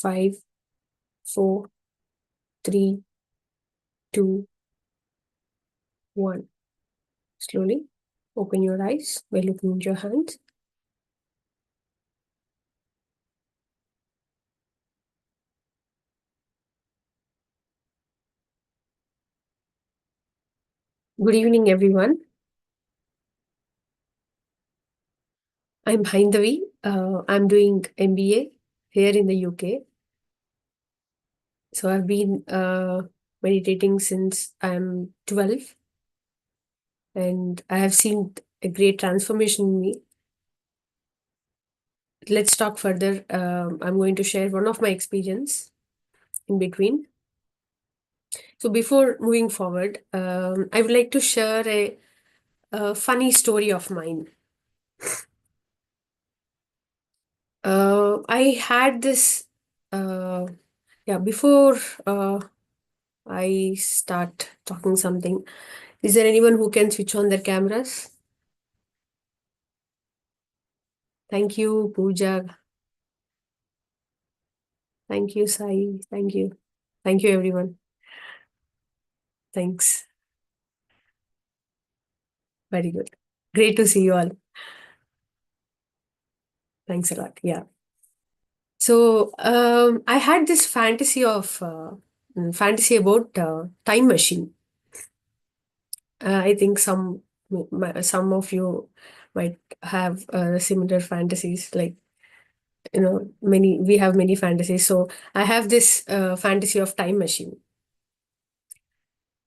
5, 4, 3, 2, 1. Slowly open your eyes by looking into your hands. Good evening, everyone. I'm Hyndavi. I'm doing MBA here in the UK. So I've been meditating since I'm 12, and I have seen a great transformation in me. Let's talk further. I'm going to share one of my experience in between. So before moving forward, I would like to share a funny story of mine. I had this, before I start talking something, is there anyone who can switch on their cameras? Thank you, Pooja. Thank you, Sai. Thank you. Thank you, everyone. Thanks. Very good. Great to see you all. Thanks a lot. Yeah. So I had this fantasy about time machine. I think some of you might have similar fantasies. Like many we have many fantasies. So I have this fantasy of time machine.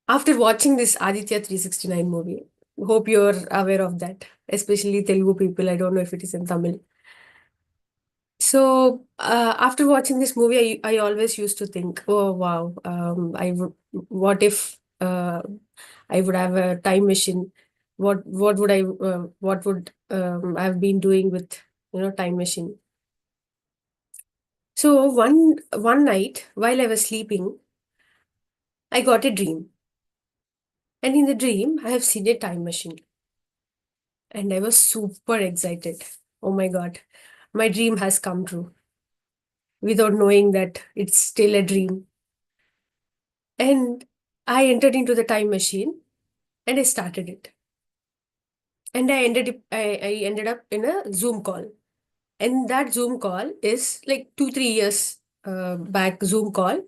After watching this Aditya 369 movie, hope you're aware of that, especially Telugu people. I don't know if it is in Tamil. So after watching this movie, I always used to think, oh wow, what if I would have a time machine? What would I have been doing with time machine? So one night while I was sleeping, I got a dream, and in the dream, I have seen a time machine, and I was super excited. Oh my god, my dream has come true without knowing that it's still a dream. And I entered into the time machine and I started it. And I ended up in a Zoom call. And that Zoom call is like 2, 3 years back Zoom call,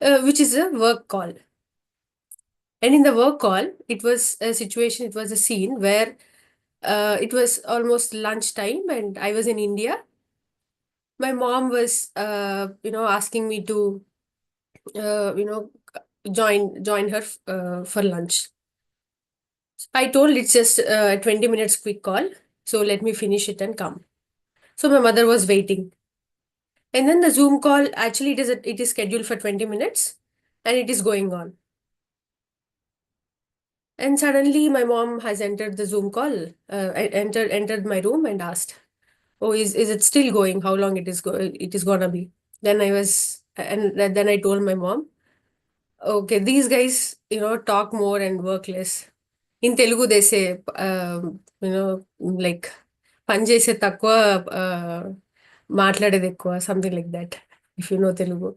which is a work call. And in the work call, it was a scene where it was almost lunchtime and I was in India. My mom was, asking me to, uh, you know, join her for lunch. I told it's just 20 minutes quick call. So let me finish it and come. So my mother was waiting. And then the Zoom call, actually it is scheduled for 20 minutes and it is going on. And suddenly my mom has entered the Zoom call, entered my room and asked, oh, is it still going? How long it is gonna be? Then then I told my mom, okay, these guys, talk more and work less. In Telugu, they say, like, పని చేసే తక్కువ మాట్లాడేది ఎక్కువ, something like that, if you know Telugu.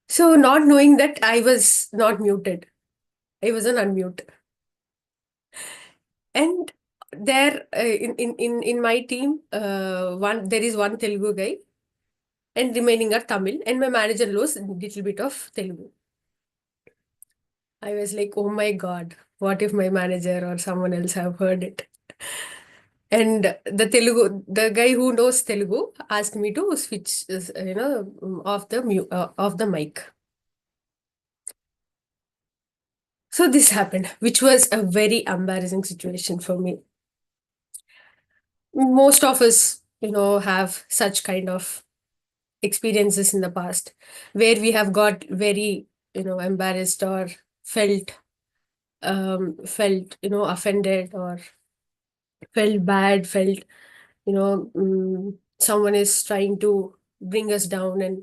So, not knowing that I was not muted, I was on unmute. And there, in my team, there is one Telugu guy, and remaining are Tamil, and my manager knows a little bit of Telugu. I was like, oh my God, what if my manager or someone else have heard it? And the guy who knows Telugu asked me to switch, off the mic. So this happened, which was a very embarrassing situation for me. Most of us, have such kind of experiences in the past where we have got very, embarrassed or felt, offended or felt bad, felt, someone is trying to bring us down and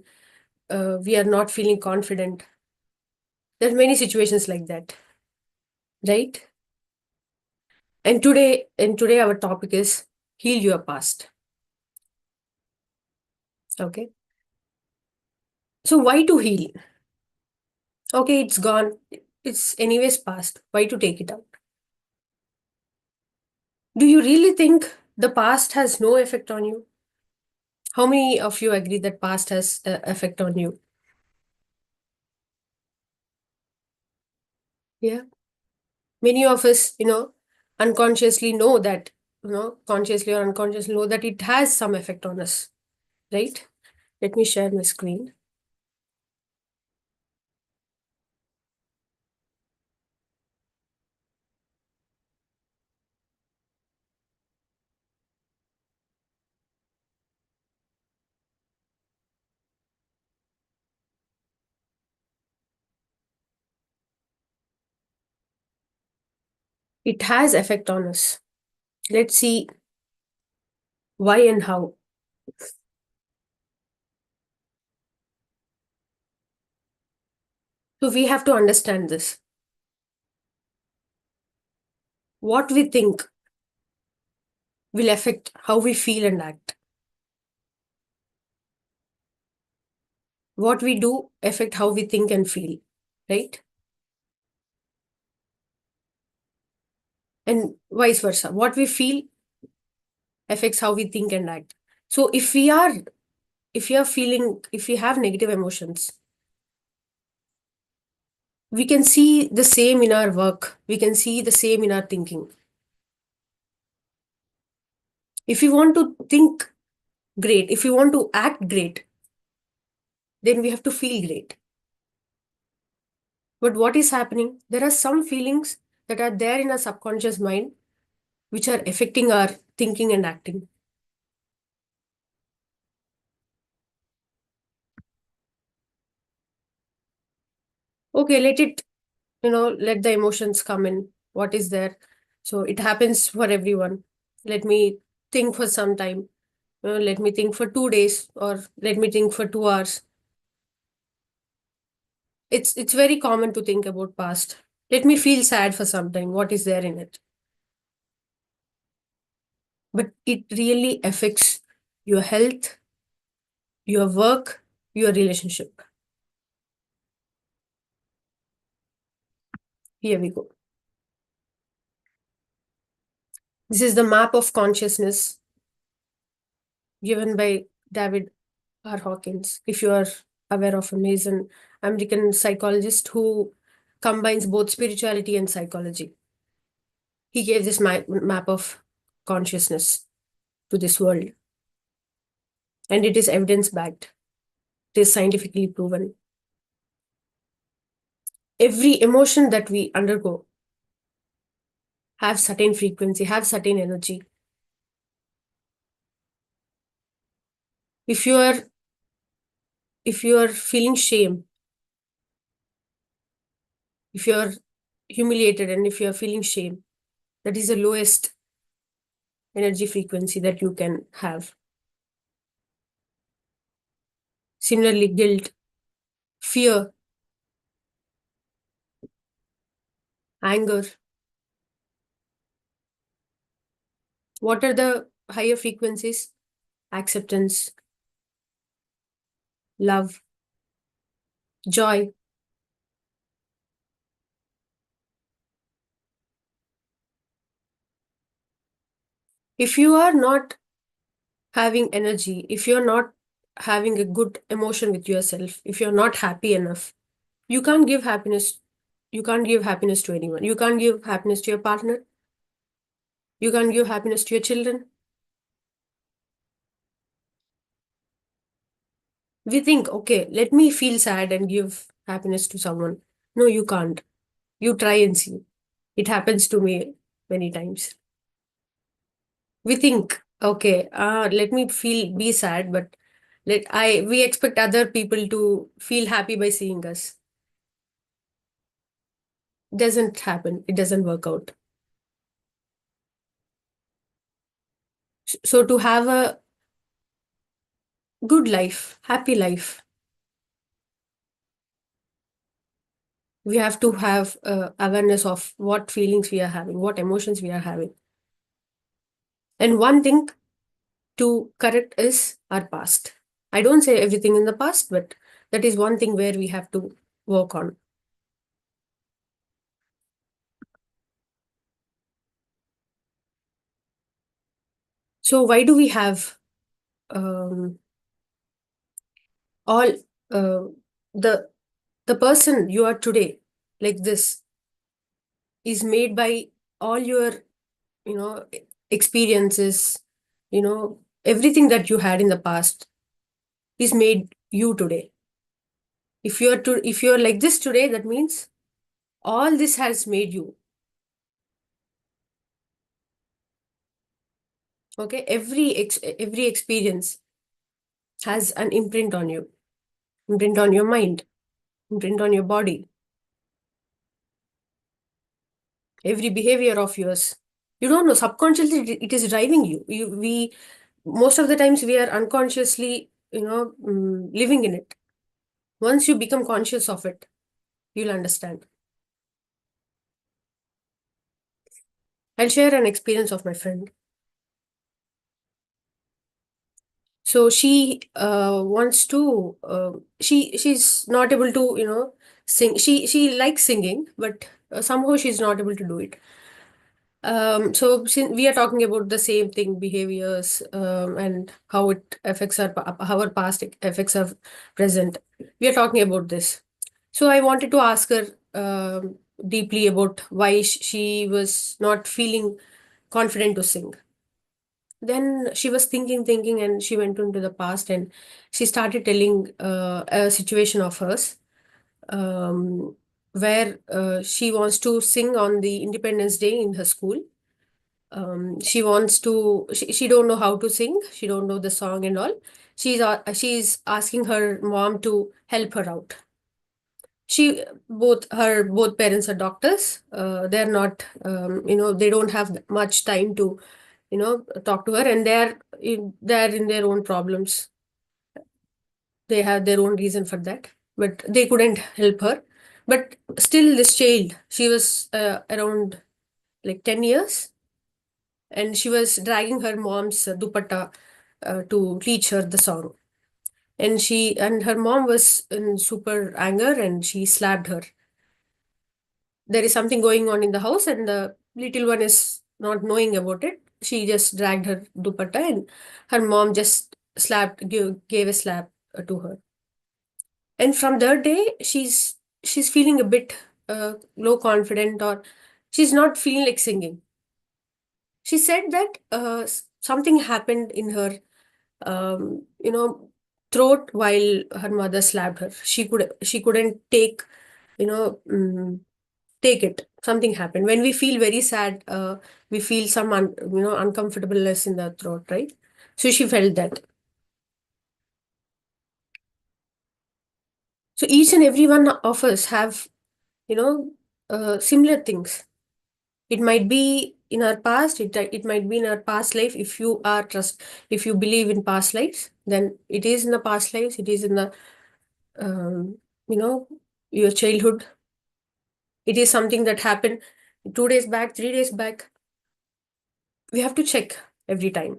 we are not feeling confident. There are many situations like that, right? And today our topic is heal your past. Okay. So why to heal? Okay, it's gone. It's anyways past. Why to take it out? Do you really think the past has no effect on you? How many of you agree that past has effect on you? Yeah. Many of us, unconsciously know that, consciously or unconsciously know that it has some effect on us, right? Let me share my screen. It has effect on us. Let's see why and how. So we have to understand this. What we think will affect how we feel and act. What we do affect how we think and feel, right? And vice versa. What we feel affects how we think and act. So if we have negative emotions, we can see the same in our work. We can see the same in our thinking. If we want to think great, if we want to act great, then we have to feel great. But what is happening? There are some feelings that are there in our subconscious mind which are affecting our thinking and acting. Okay, let the emotions come in. What is there? So it happens for everyone. Let me think for some time. Let me think for 2 days, or let me think for 2 hours. It's very common to think about past. Let me feel sad for some time. What is there in it? But it really affects your health, your work, your relationship. Here we go. This is the map of consciousness given by David R. Hawkins. If you are aware of him, he's an American psychologist who combines both spirituality and psychology. He gave this map of consciousness to this world, and it is evidence backed. It is scientifically proven. Every emotion that we undergo have certain frequency, have certain energy. If you are if you are feeling shame, if you are humiliated, and if you are feeling shame, that is the lowest energy frequency that you can have. Similarly, guilt, fear, anger. What are the higher frequencies? Acceptance, love, joy. If you are not having energy, if you're not having a good emotion with yourself, if you're not happy enough, you can't give happiness. You can't give happiness to anyone. You can't give happiness to your partner. You can't give happiness to your children. We think, okay, let me feel sad and give happiness to someone. No, you can't. You try and see. It happens to me many times. We think, okay, let me be sad, but we expect other people to feel happy by seeing us. Doesn't happen. It doesn't work out. So to have a good life, happy life, we have to have awareness of what feelings we are having, what emotions we are having. And one thing to correct is our past. I don't say everything in the past, but That is one thing where we have to work on. So why do we have um, all uh, the person you are today, like this, is made by all your, experiences, everything that you had in the past is made you today. If you're like this today, that means all this has made you. Okay, every experience has an imprint on you, imprint on your mind, imprint on your body, every behavior of yours. You don't know, subconsciously it is driving you. We most of the times we are unconsciously, living in it. Once you become conscious of it, you'll understand. I'll share an experience of my friend. So she wants to. She's not able to, sing. She likes singing, but somehow she's not able to do it. So since we are talking about the same thing, behaviors, and how it affects how our past affects our present. We are talking about this. So I wanted to ask her deeply about why she was not feeling confident to sing. Then she was thinking, and she went into the past, and she started telling a situation of hers, where she wants to sing on the Independence Day in her school. She wants to. She don't know how to sing. She don't know the song and all. She's asking her mom to help her out. Both parents are doctors. They're not, they don't have much time to, talk to her, and they're in their own problems. They have their own reason for that, but they couldn't help her. But still, this child, she was around like 10 years, and she was dragging her mom's dupatta to teach her the song. And her mom was in super anger, and she slapped her. There is something going on in the house, and the little one is not knowing about it. She just dragged her dupatta, and her mom just gave a slap to her. And from that day, she's feeling a bit low confident, or she's not feeling like singing. She said that something happened in her, throat while her mother slapped her. She couldn't take, you know. Take it, something happened. When we feel very sad, we feel some uncomfortableness in the throat, right? So she felt that. So each and every one of us have, you know similar things. It might be in our past, it might be in our past life. If you believe in past lives, then it is in the past lives. It is in the, um, you know your childhood. It is something that happened 2 days back, 3 days back. We have to check every time.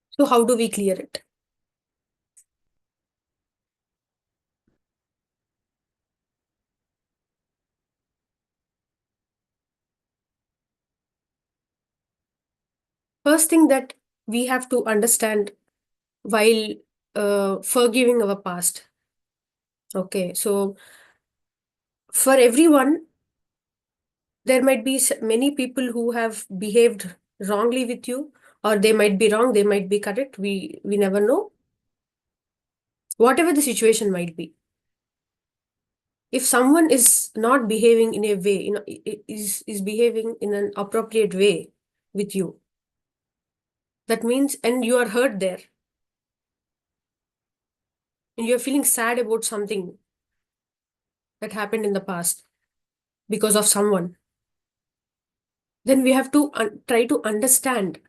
So how do we clear it? First thing that we have to understand while forgiving our past. Okay, so for everyone, there might be many people who have behaved wrongly with you, or they might be wrong, they might be correct. We never know. Whatever the situation might be, if someone is not behaving in a way, is behaving in an appropriate way with you, that means, and you are hurt there, and you're feeling sad about something that happened in the past because of someone, then we have to try to understand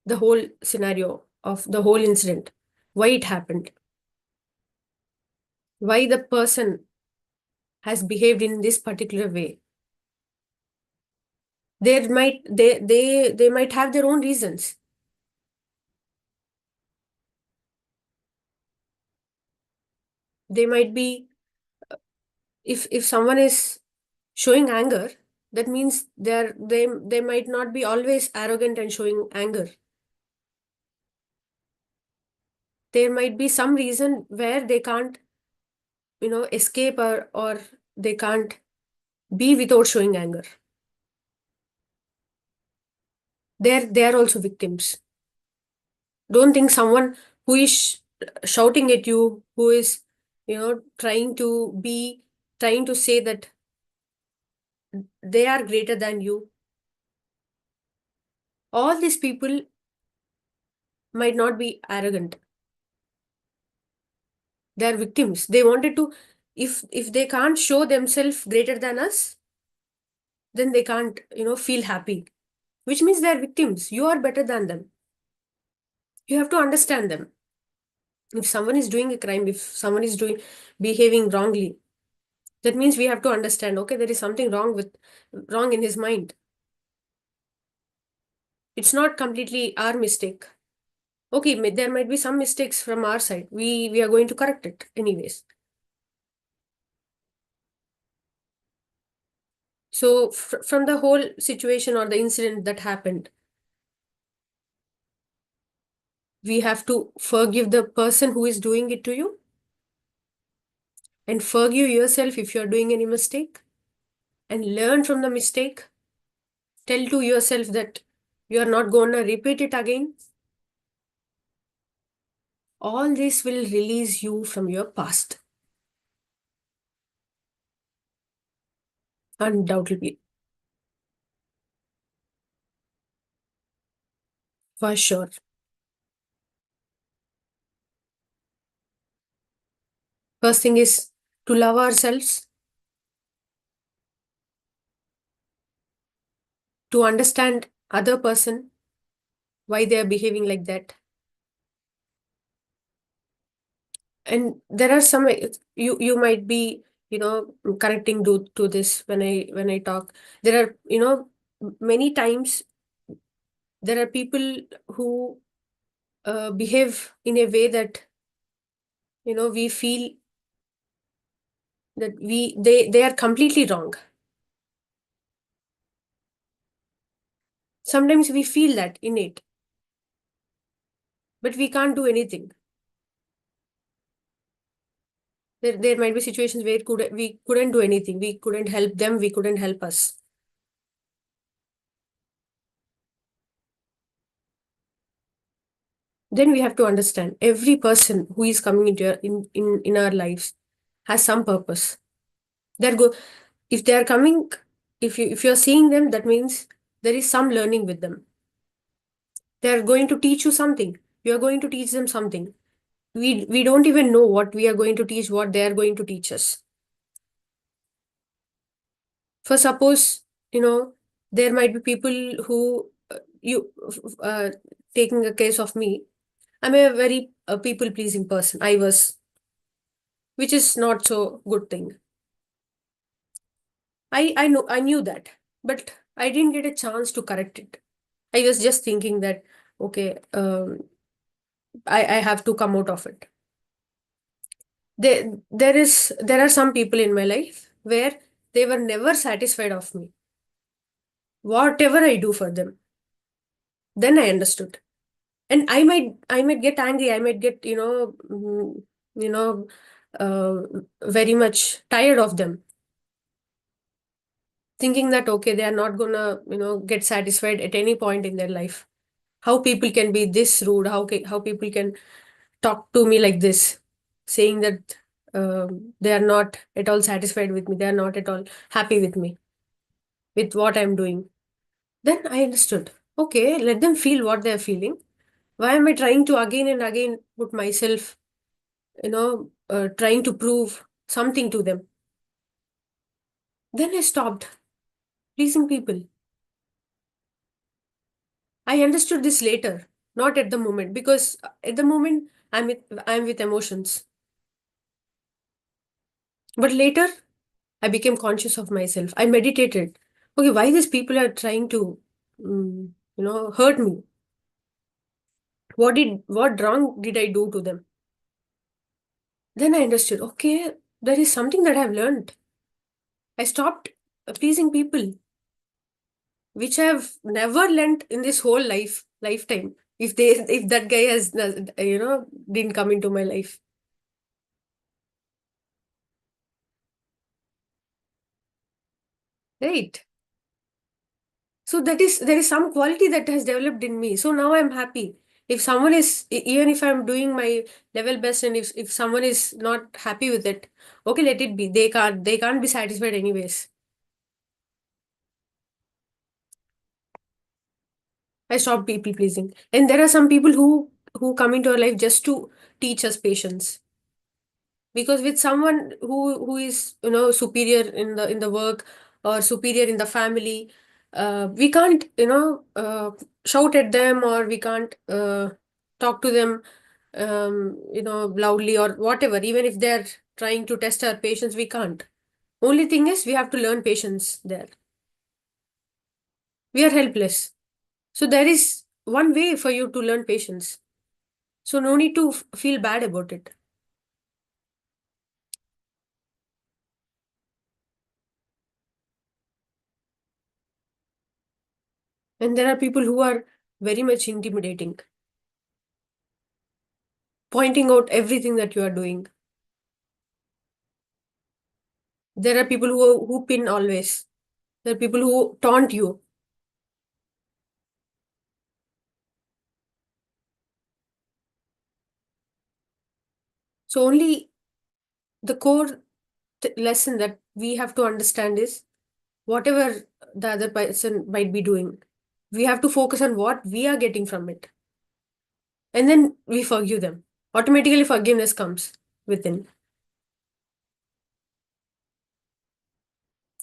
the whole scenario of the whole incident, why it happened, why the person has behaved in this particular way. They might have their own reasons. They might be, if someone is showing anger, that means they might not be always arrogant and showing anger. There might be some reason where they can't, escape, or they can't be without showing anger. They are also victims. Don't think someone who is shouting at you, who is, trying to say that they are greater than you. All these people might not be arrogant. They are victims. They wanted to, if they can't show themselves greater than us, then they can't, feel happy, which means they are victims. You are better than them. You have to understand them. If someone is doing a crime, if someone is doing behaving wrongly, that means we have to understand, okay, there is something wrong in his mind. It's not completely our mistake. Okay, there might be some mistakes from our side. We are going to correct it anyways. So from the whole situation or the incident that happened, we have to forgive the person who is doing it to you, and forgive yourself if you're doing any mistake, and learn from the mistake. Tell to yourself that you are not going to repeat it again. All this will release you from your past, undoubtedly, for sure. First thing is to love ourselves, to understand other person, why they are behaving like that. And there are some, you might be, connecting to this when I talk. There are, many times there are people who behave in a way that, we feel that they are completely wrong. Sometimes we feel that innate, but we can't do anything. There might be situations where we couldn't do anything. We couldn't help them. We couldn't help us. Then we have to understand every person who is coming into in our lives has some purpose. They're go if they are coming, if you're seeing them, that means there is some learning with them. They are going to teach you something. You are going to teach them something. We don't even know what we are going to teach, what they are going to teach us. For suppose, there might be people who you taking a case of me. I'm a very people pleasing person. I was, which is not so good thing. I knew that, but I didn't get a chance to correct it. I was just thinking that, okay, I have to come out of it. There are some people in my life where they were never satisfied of me, whatever I do for them. Then I understood, and I might get angry. I might get, you know, uh, very much tired of them, thinking that, okay, they are not gonna, get satisfied at any point in their life. How people can be this rude? How people can talk to me like this, saying that they are not at all satisfied with me. They are not at all happy with me, with what I'm doing. Then I understood. Okay, let them feel what they're feeling. Why am I trying to again and again put myself, trying to prove something to them? Then I stopped pleasing people. I understood this later, not at the moment, because at the moment I'm with emotions. But later I became conscious of myself. I meditated. Okay, why these people are trying to, hurt me? What wrong did I do to them? Then I understood, okay, there is something that I've learned. I stopped pleasing people, which I've never learned in this whole lifetime. If that guy has, didn't come into my life, right? So there is some quality that has developed in me. So now I'm happy. If someone is, even if I'm doing my level best, and if someone is not happy with it, okay, let it be. They can't be satisfied anyways. I stopped people pleasing. And there are some people who come into our life just to teach us patience. Because with someone who is, superior in the work, or superior in the family, we can't, shout at them, or we can't talk to them, loudly or whatever. Even if they're trying to test our patience, we can't. Only thing is, we have to learn patience there. We are helpless. So there is one way for you to learn patience. So no need to feel bad about it. And there are people who are very much intimidating, pointing out everything that you are doing. There are people who pin always. There are people who taunt you. So only the core lesson that we have to understand is, whatever the other person might be doing, we have to focus on what we are getting from it. And then we forgive them. Automatically forgiveness comes within.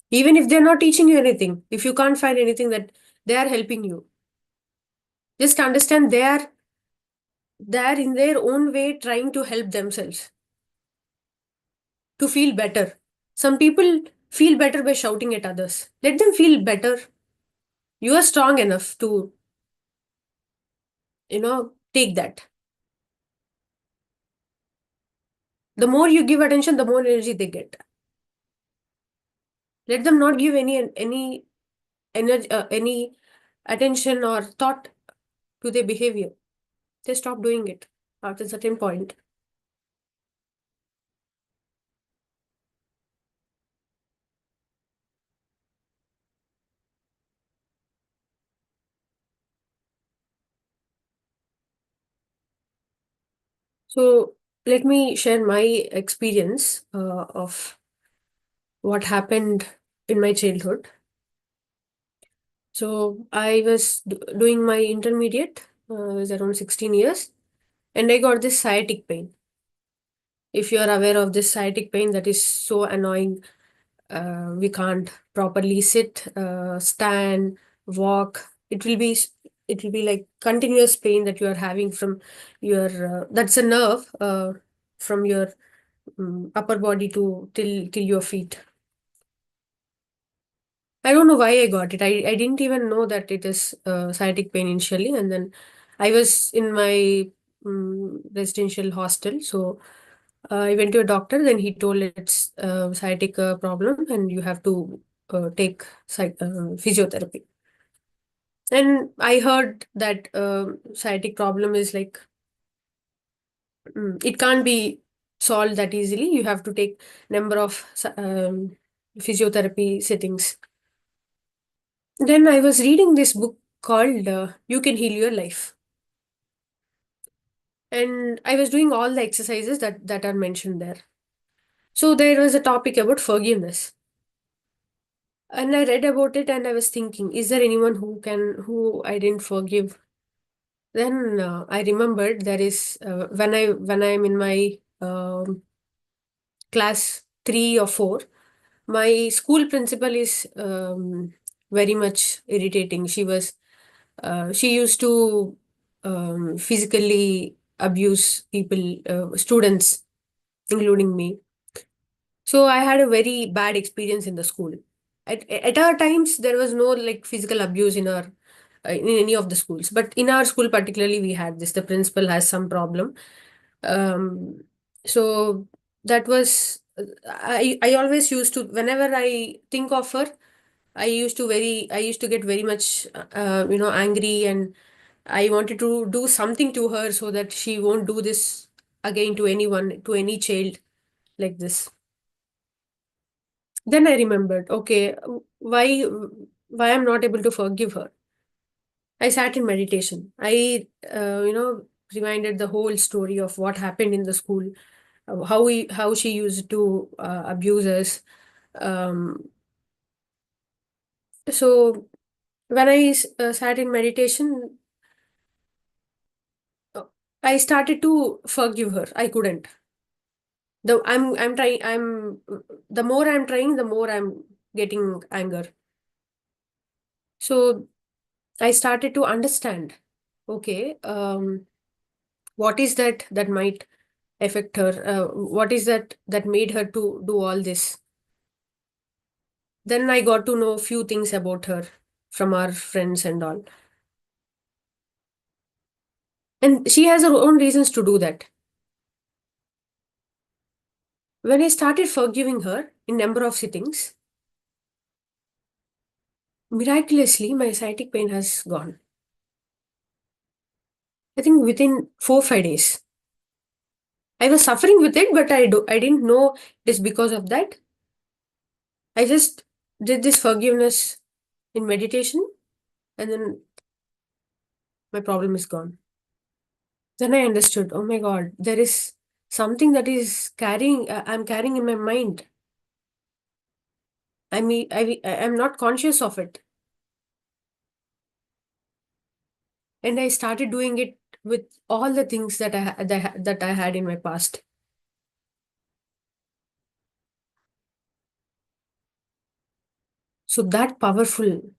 Even if they're not teaching you anything, if you can't find anything that they are helping you, just understand they are in their own way trying to help themselves to feel better. Some people feel better by shouting at others. Let them feel better. You are strong enough to, take that. The more you give attention, the more energy they get. Let them not give any energy, any attention or thought to their behavior. They stop doing it after a certain point. So let me share my experience of what happened in my childhood. So I was doing my intermediate. I was around 16 years, and I got this sciatic pain. If you are aware of this sciatic pain, that is so annoying. We can't properly sit, stand, walk. It will be like continuous pain that you are having from your. That's a nerve from your upper body to till your feet. I don't know why I got it. I didn't even know that it is sciatic pain initially, and then I was in my residential hostel. So I went to a doctor. Then he told it's sciatic problem, and you have to take physiotherapy. And I heard that sciatic problem is like, it can't be solved that easily. You have to take number of physiotherapy sittings. Then I was reading this book called You Can Heal Your Life. And I was doing all the exercises that are mentioned there. So there was a topic about forgiveness. And I read about it and I was thinking, is there anyone who I didn't forgive? Then I remembered there is when I'm in my class 3 or 4, my school principal is very much irritating. She used to physically abuse people, students, including me. So I had a very bad experience in the school. At our times there was no like physical abuse in any of the schools, but in our school particularly we had this. The principal has some problem. Um, so that was I always used to, whenever I think of her, I used to get very much angry, and I wanted to do something to her so that she won't do this again to anyone, to any child like this. Then I remembered, okay, why I'm not able to forgive her. I sat in meditation. I reminded the whole story of what happened in the school, how she used to abuse us. Um, so when I sat in meditation, uh, I started to forgive her. I couldn't. I'm trying. The more I'm trying, the more I'm getting anger. So I started to understand. Okay, what is that might affect her? What is that made her to do all this? Then I got to know few things about her from our friends and all, and she has her own reasons to do that. When I started forgiving her in number of sittings, miraculously my sciatic pain has gone. I think within 4 5 days. I was suffering with it, but I didn't know it is because of that. I just did this forgiveness in meditation, and then my problem is gone. Then I understood, oh my God, there is something that is I'm carrying in my mind. I'm not conscious of it. And I started doing it with all the things that I had in my past. So that powerful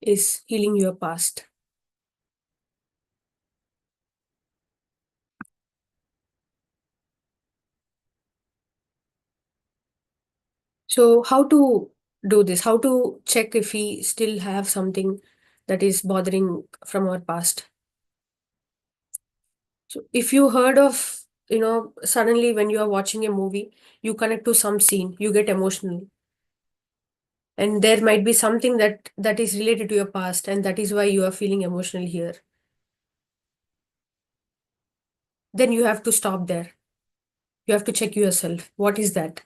is healing your past. So how to do this? How to check if we still have something that is bothering from our past? So if you heard of, suddenly when you are watching a movie, you connect to some scene, you get emotional, and there might be something that is related to your past, and that is why you are feeling emotional here. Then you have to stop there. You have to check yourself. What is that?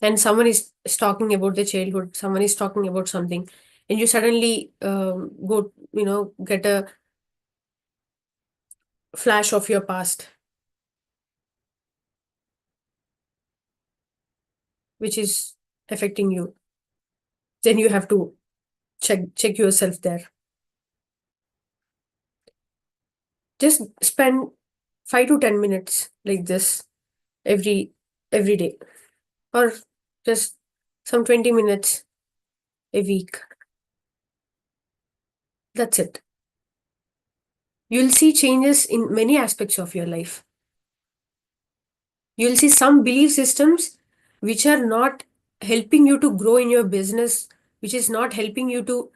And someone is talking about the childhood. Someone is talking about something, and you suddenly get a flash of your past, which is affecting you. Then you have to check yourself there. Just spend 5 to 10 minutes like this every every day, or just some 20 minutes a week. That's it. You'll see changes in many aspects of your life. You'll see some belief systems which are not helping you to grow in your business, which is not helping you to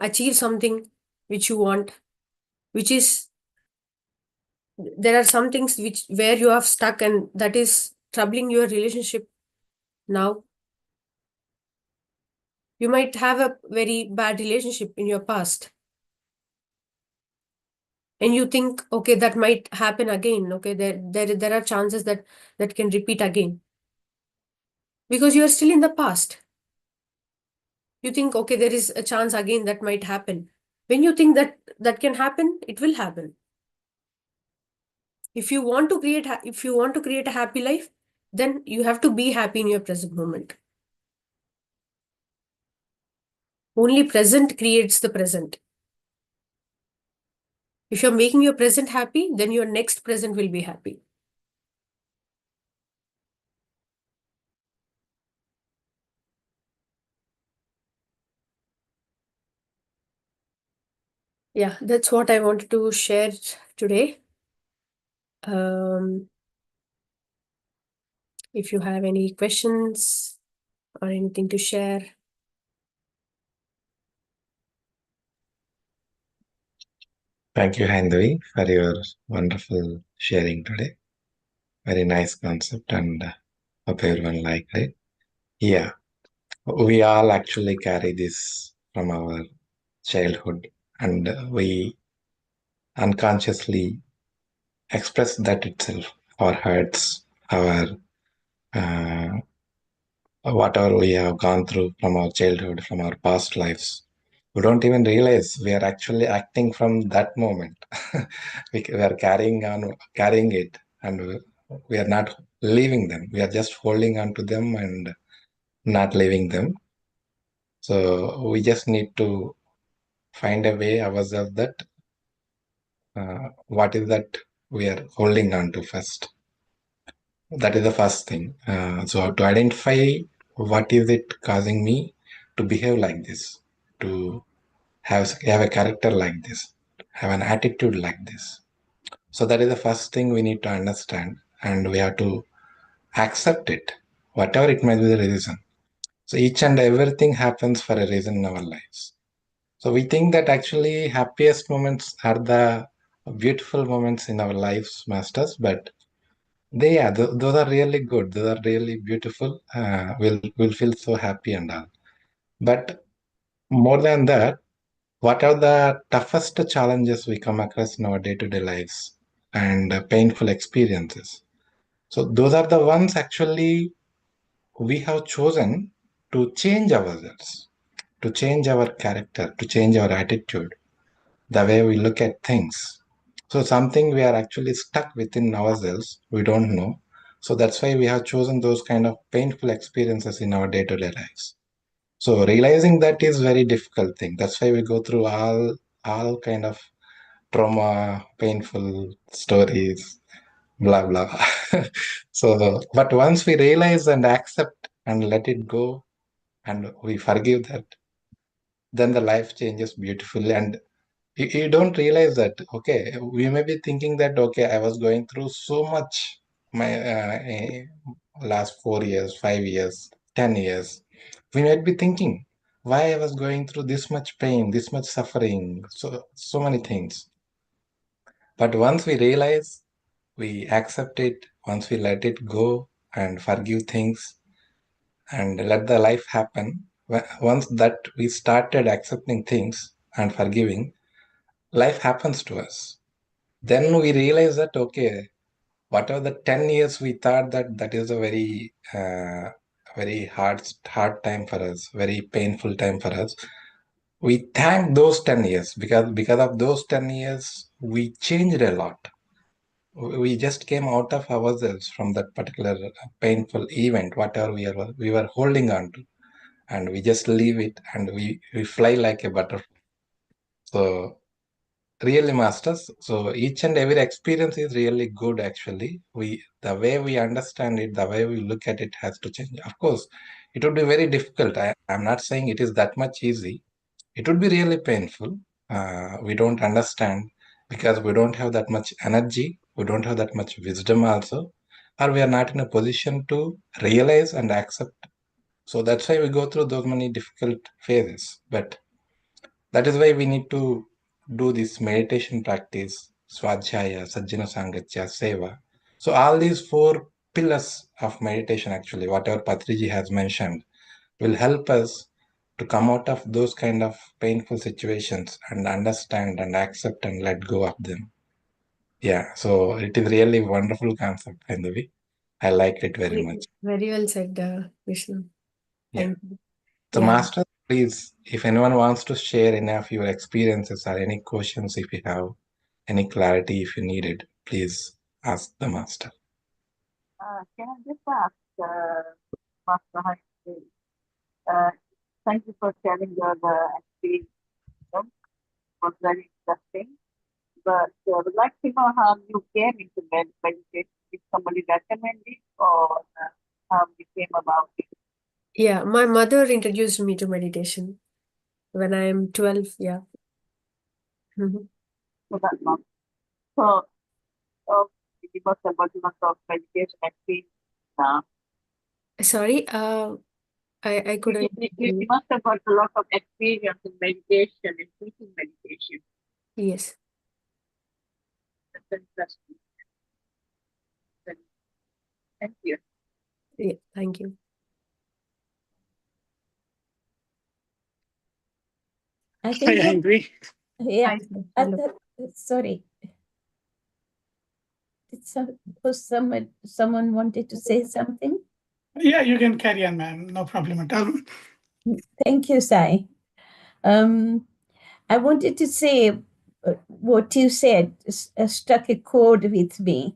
achieve something which you want, which is, there are some things which where you have stuck, and that is troubling your relationship now. You might have a very bad relationship in your past, and you think, okay, that might happen again. Okay, there are chances that can repeat again, because you are still in the past. You think, okay, there is a chance again that might happen. When you think that can happen, it will happen. If you want to create a happy life, then you have to be happy in your present moment. Only present creates the present. If you're making your present happy, then your next present will be happy. Yeah, that's what I wanted to share today. um if you have any questions or anything to share. Thank you, Hyndavi, for your wonderful sharing today. Very nice concept, and hope everyone liked it. Yeah, we all actually carry this from our childhood, and we unconsciously express that itself, our hurts, our uh, whatever we have gone through from our childhood, from our past lives. We don't even realize we are actually acting from that moment. We are carrying it, and we are not leaving them. We are just holding on to them and not leaving them. So we just need to find a way ourselves that what is that we are holding on to first. That is the first thing. So to identify what is it causing me to behave like this, to have a character like this, have an attitude like this. So that is the first thing we need to understand, and we have to accept it, whatever it may be the reason. So each and everything happens for a reason in our lives. So we think that actually happiest moments are the beautiful moments in our lives, masters, but those are really good. Those are really beautiful. We'll feel so happy and all. But more than that, what are the toughest challenges we come across in our day-to-day lives and painful experiences? So those are the ones actually we have chosen to change ourselves, to change our character, to change our attitude, the way we look at things. So something we are actually stuck within ourselves, we don't know. So that's why we have chosen those kind of painful experiences in our day-to-day lives. So realizing that is very difficult thing. That's why we go through all kind of trauma, painful stories, blah blah. But once we realize and accept and let it go, and we forgive that, then the life changes beautifully. And you don't realize that, okay, we may be thinking that, okay, I was going through so much my last 4 years, 5 years, 10 years. We might be thinking why I was going through this much pain, this much suffering, so many things. But once we realize, we accept it, once we let it go and forgive things and let the life happen, once that we started accepting things and forgiving, life happens to us. Then we realize that, okay, whatever the 10 years we thought that is a very hard time for us, very painful time for us. We thank those 10 years because of those 10 years, we changed a lot. We just came out of ourselves from that particular painful event, whatever we were holding on to, and we just leave it and we fly like a butterfly. So really, masters. So each and every experience is really good. Actually, the way we understand it, the way we look at it has to change. Of course, it would be very difficult. I'm not saying it is that much easy. It would be really painful. We don't understand because we don't have that much energy. We don't have that much wisdom also, or we are not in a position to realize and accept. So that's why we go through those many difficult phases. But that is why we need to do this meditation practice, Swadhyaya, Sajjana Sangatya, Seva. So all these four pillars of meditation, actually, whatever Patriji has mentioned, will help us to come out of those kind of painful situations and understand and accept and let go of them. Yeah, so it is really wonderful concept, Hyndavi. I liked it very much. Very well said, Vishnu. Yeah. Thank you. So, Yeah. Master, please, if anyone wants to share any of your experiences or any questions, if you have any clarity, if you need it, please ask the Master. Can I just ask, Master Hari, uh, thank you for sharing your experience. It was very interesting. But I would like to know how you came into meditation. Did somebody recommend it or how you came about it? Yeah, my mother introduced me to meditation when I am 12. Yeah. Mhm. So that long. So, uh, you must have got a lot of meditation experience now. Sorry, I couldn't. You must have got a lot of experience in meditation, in teaching meditation. Yes. That's interesting. Thank you. Yeah, thank you. I Hi, think, Hyndavi. yeah, Hello. sorry. Was someone wanted to say something? Yeah, you can carry on, ma'am. No problem at all. Thank you, Sai. I wanted to say what you said struck a chord with me.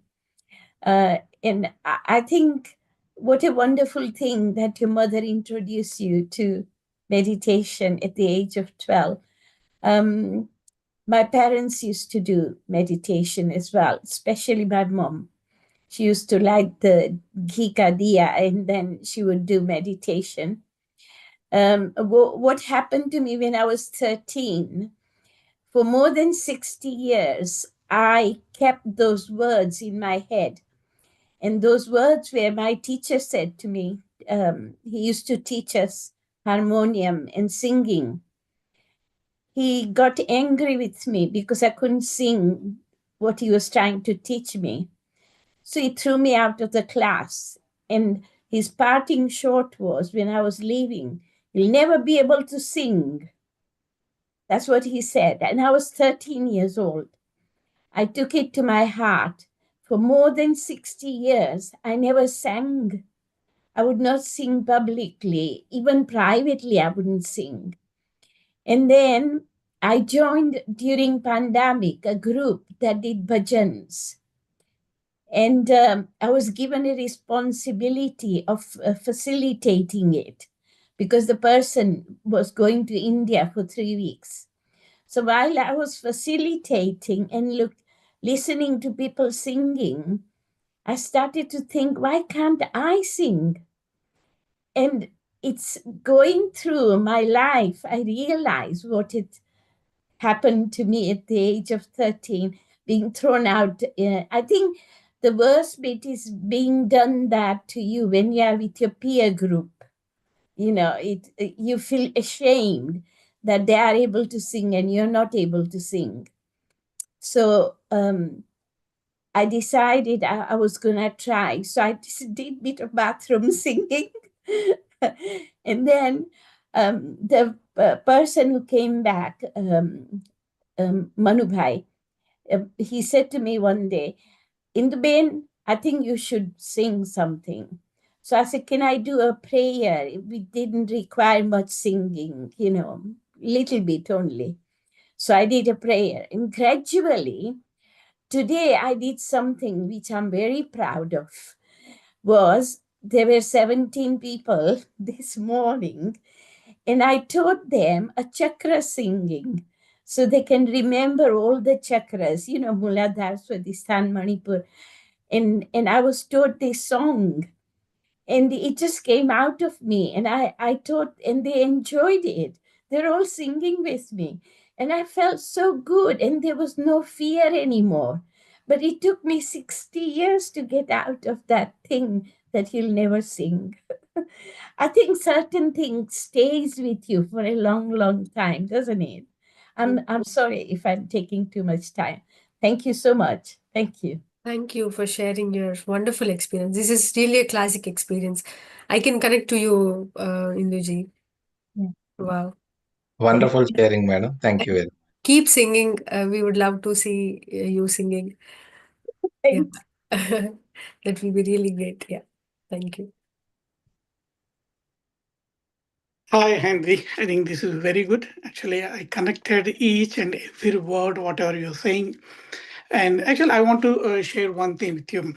And I think what a wonderful thing that your mother introduced you to meditation at the age of 12. My parents used to do meditation as well, especially my mom. She used to light the ghee ka diya and then she would do meditation. What happened to me when I was 13, for more than 60 years, I kept those words in my head. And those words were my teacher said to me, he used to teach us harmonium and singing. He got angry with me because I couldn't sing what he was trying to teach me. So he threw me out of the class. And his parting shot was when I was leaving, you'll never be able to sing. That's what he said. And I was 13 years old. I took it to my heart. For more than 60 years, I never sang. I would not sing publicly. Even privately, I wouldn't sing. And then I joined during pandemic a group that did bhajans. And I was given a responsibility of facilitating it because the person was going to India for 3 weeks. So while I was facilitating and listening to people singing, I started to think, why can't I sing? And it's going through my life, I realize what it happened to me at the age of 13, being thrown out. I think the worst bit is being done that to you when you are with your peer group. You know, you feel ashamed that they are able to sing and you're not able to sing. So I decided I was going to try. So I just did a bit of bathroom singing. And then the person who came back, Manu Bhai, he said to me one day, Induben, I think you should sing something. So I said, can I do a prayer? We didn't require much singing, little bit only. So I did a prayer. And gradually, today I did something which I'm very proud of. There were 17 people this morning, and I taught them a chakra singing so they can remember all the chakras, Muladhara, Swadhisthana, Manipur. And I was taught this song, and it just came out of me. And I taught, and they enjoyed it. They're all singing with me. And I felt so good, and there was no fear anymore. But it took me 60 years to get out of that thing that you'll never sing. I think certain things stays with you for a long, long time, doesn't it? I'm sorry if I'm taking too much time. Thank you so much. Thank you. Thank you for sharing your wonderful experience. This is really a classic experience. I can connect to you, Induji. Yeah. Wow. Wonderful sharing, madam. Thank you very much. Keep singing. We would love to see you singing. Yeah. Thanks. That will be really great. Yeah. Thank you. Hi, Hyndavi. I think this is very good. Actually, I connected each and every word, whatever you're saying. And actually, I want to share one thing with you.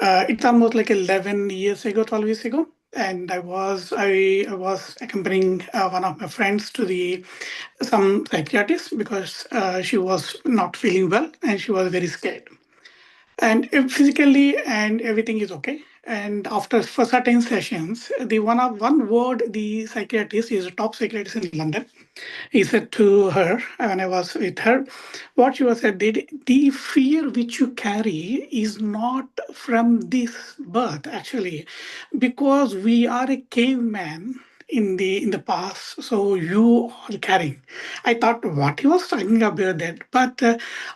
It's almost like 11 years ago, 12 years ago. And I was accompanying one of my friends to some psychiatrist because she was not feeling well and she was very scared. And if physically and everything is okay, And after for certain sessions, the one word the psychiatrist is a top psychiatrist in London. He said to her when I was with her, what she was said, the fear which you carry is not from this birth actually, because we are a caveman in the past, so you are carrying. I thought what he was talking about that, but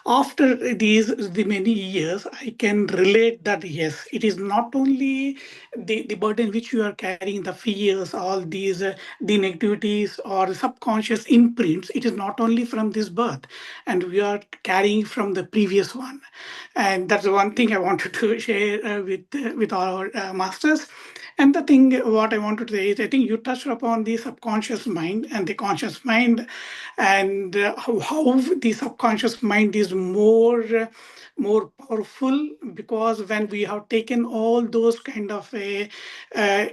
after the many years I can relate that yes, it is not only the burden which you are carrying, the fears, all these the negativities or subconscious imprints. It is not only from this birth, and we are carrying from the previous one. And that's one thing I wanted to share with our masters. And the thing what I wanted to say is, I think you touched upon the subconscious mind and the conscious mind, and how the subconscious mind is more powerful, because when we have taken all those kind of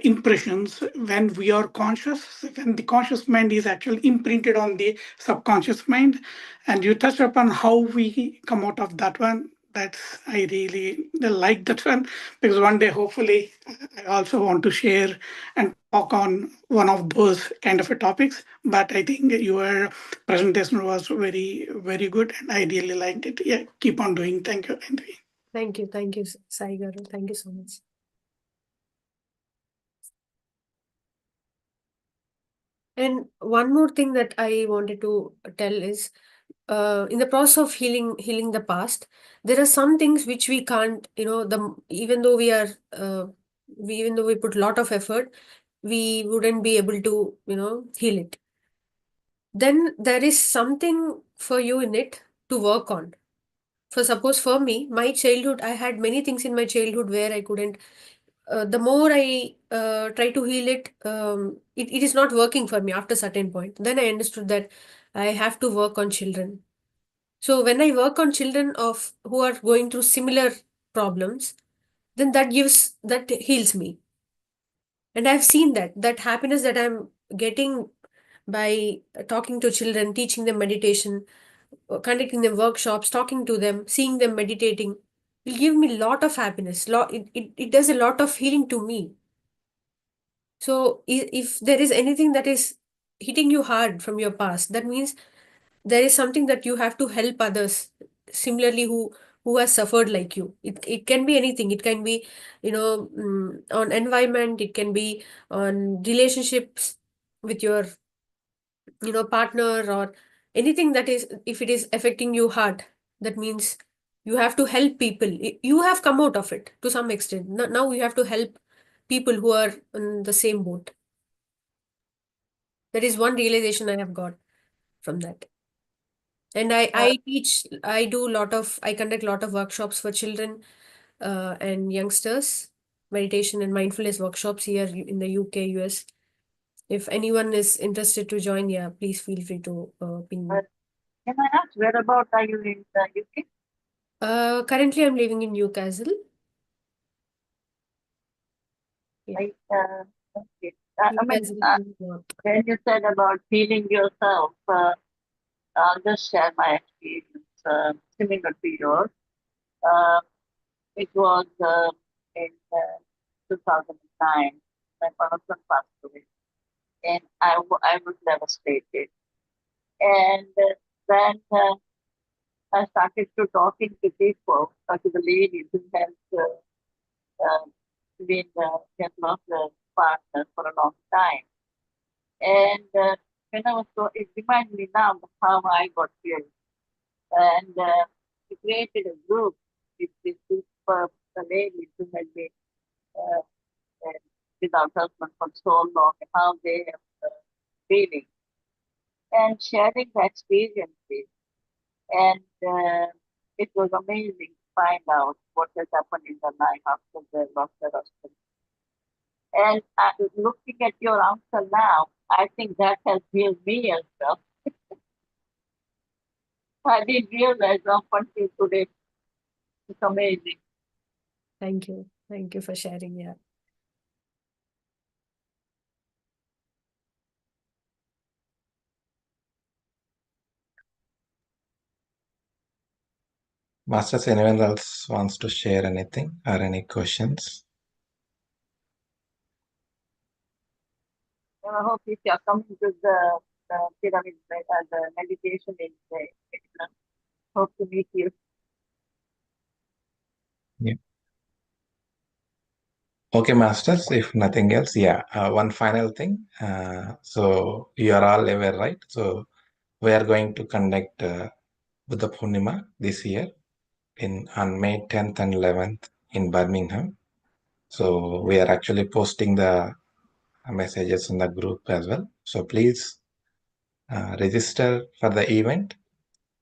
impressions, when we are conscious, when the conscious mind is actually imprinted on the subconscious mind, and you touched upon how we come out of that one. That's I really like that one, because one day hopefully I also want to share and talk on one of those kind of a topics. But I think your presentation was very good, and I really liked it. Yeah, keep on doing. Thank you, Henry. Thank you, Sai Garu. Thank you so much. And one more thing that I wanted to tell is, in the process of healing the past, there are some things which we can't, even though even though we put a lot of effort, we wouldn't be able to, heal it. Then there is something for you in it to work on. For suppose for me, my childhood, I had many things in my childhood where I couldn't. The more I try to heal it, it is not working for me after a certain point. Then I understood that I have to work on children. So when I work on children of who are going through similar problems, then that heals me. And I've seen that happiness that I'm getting by talking to children, teaching them meditation, conducting them workshops, talking to them, seeing them meditating, will give me a lot of happiness. It does a lot of healing to me. So if there is anything that is hitting you hard from your past, that means there is something that you have to help others similarly who has suffered like you. It can be anything. It can be, on environment. It can be on relationships with your, partner, or anything that is, if it is affecting you hard, that means you have to help people. You have come out of it to some extent. Now you have to help people who are in the same boat. That is one realization I have got from that. And I conduct a lot of workshops for children and youngsters, meditation and mindfulness workshops here in the UK, US. If anyone is interested to join, yeah, please feel free to ping me. Can I ask, whereabout are you in the UK? Currently, I'm living in Newcastle. Yeah. Okay. I mean, Newcastle, North. when you said about healing yourself, I'll just share my experience similar to yours. Uh, it was in 2009 when my husband passed away, and I was devastated. And then I started to talking to people, to the ladies who uh, have lost their partner for a long time. And when I was so, it reminds me now of how I got here. And we created a group with this group of the ladies who had been uh, uh, without husband for so long, and how they have feeling and sharing the experiences. And it was amazing to find out what has happened in their life after they lost their husband. And looking at your answer now, I think that has healed me as well. I didn't realize up until today. It's amazing. Thank you. Thank you for sharing. Yeah. Masters, anyone else wants to share anything or any questions? I hope if you are coming to the pyramid, the meditation in the hope to meet you. Yeah. Okay, masters, if nothing else, yeah, one final thing. So you are all aware, right? So we are going to conduct Buddha Purnima this year on May 10th and 11th in Birmingham. So we are actually posting the messages in the group as well. So please register for the event.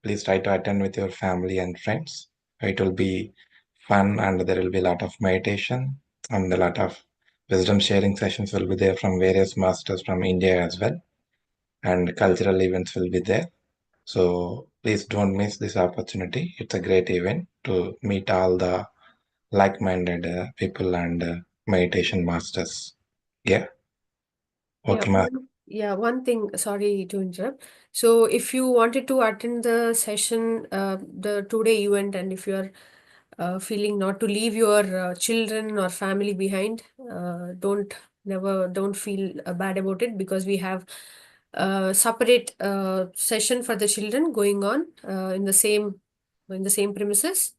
Please try to attend with your family and friends. It will be fun and there will be a lot of meditation and a lot of wisdom sharing sessions will be there from various masters from India as well. And cultural events will be there. So please don't miss this opportunity. It's a great event to meet all the like-minded people and meditation masters. Yeah. Yeah, Okay, ma. one thing, sorry to interrupt. So if you wanted to attend the session, the 2-day event, and if you're feeling not to leave your children or family behind, don't feel bad about it, because we have a separate session for the children going on in the same premises.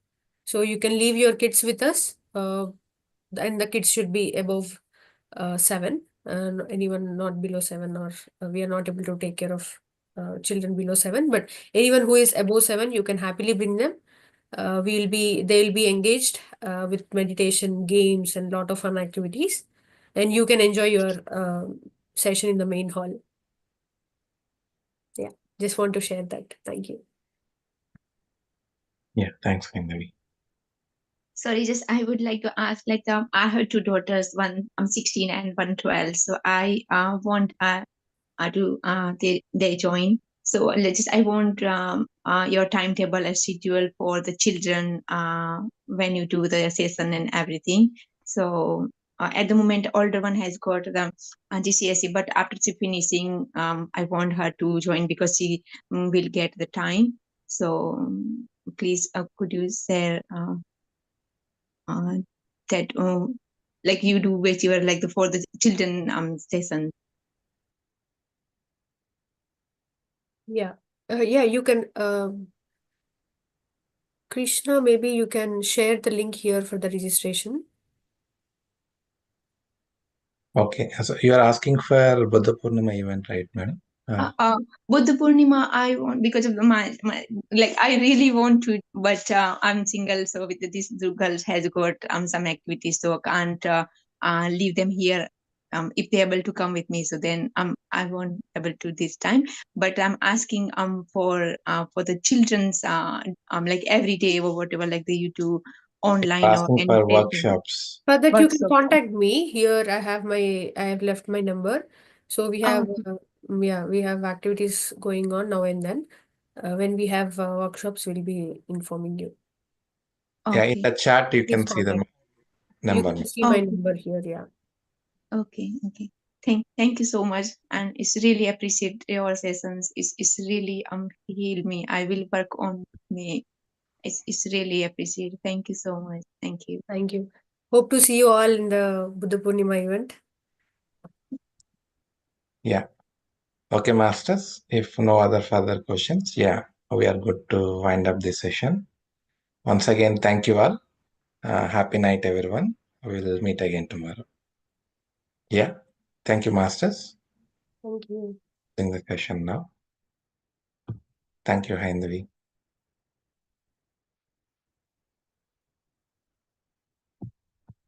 So you can leave your kids with us, and the kids should be above 7, and anyone not below 7, or we are not able to take care of children below 7, but anyone who is above 7, you can happily bring them. They'll be engaged with meditation, games, and lot of fun activities, and you can enjoy your session in the main hall. Yeah, just want to share that. Thank you. Yeah, thanks, Hyndavi. Sorry, just I would like to ask, like, I have two daughters, one 16 and one 12. So I want to they join. So just I want your timetable and schedule for the children when you do the session and everything. So at the moment, older one has got the GCSE, but after she finishing, I want her to join because she will get the time. So please, could you share that like you do with your like for the children session? Yeah, you can. Krishna, maybe you can share the link here for the registration. Okay, so you are asking for Buddha Purnima event, right, madam? Buddha Purnima, I want because of my like I really want to, but I'm single, so with these two girls has got some activities, so I can't leave them here. If they're able to come with me, so then I won't able to this time. But I'm asking for the children's like every day or whatever, like they you do online or Asking any for session workshops. For that, you can workshop. contact me. Here, I have left my number. So we have, Oh, we have activities going on now and then. When we have workshops, we'll be informing you. Yeah, in okay, the chat you Please can see the contact. You number. can see my okay. number here. Yeah. Okay. Thank you so much, and it's really appreciate your sessions. It's really heal me. I will work on me. It's really appreciate. Thank you so much. Thank you. Thank you. Hope to see you all in the Buddha Purnima event. Yeah. Okay, masters. If no other further questions, yeah, we are good to wind up this session. Once again, thank you all. Happy night, everyone. We'll meet again tomorrow. Yeah. Thank you, masters. Thank you. In the session now. Thank you, Hyndavi.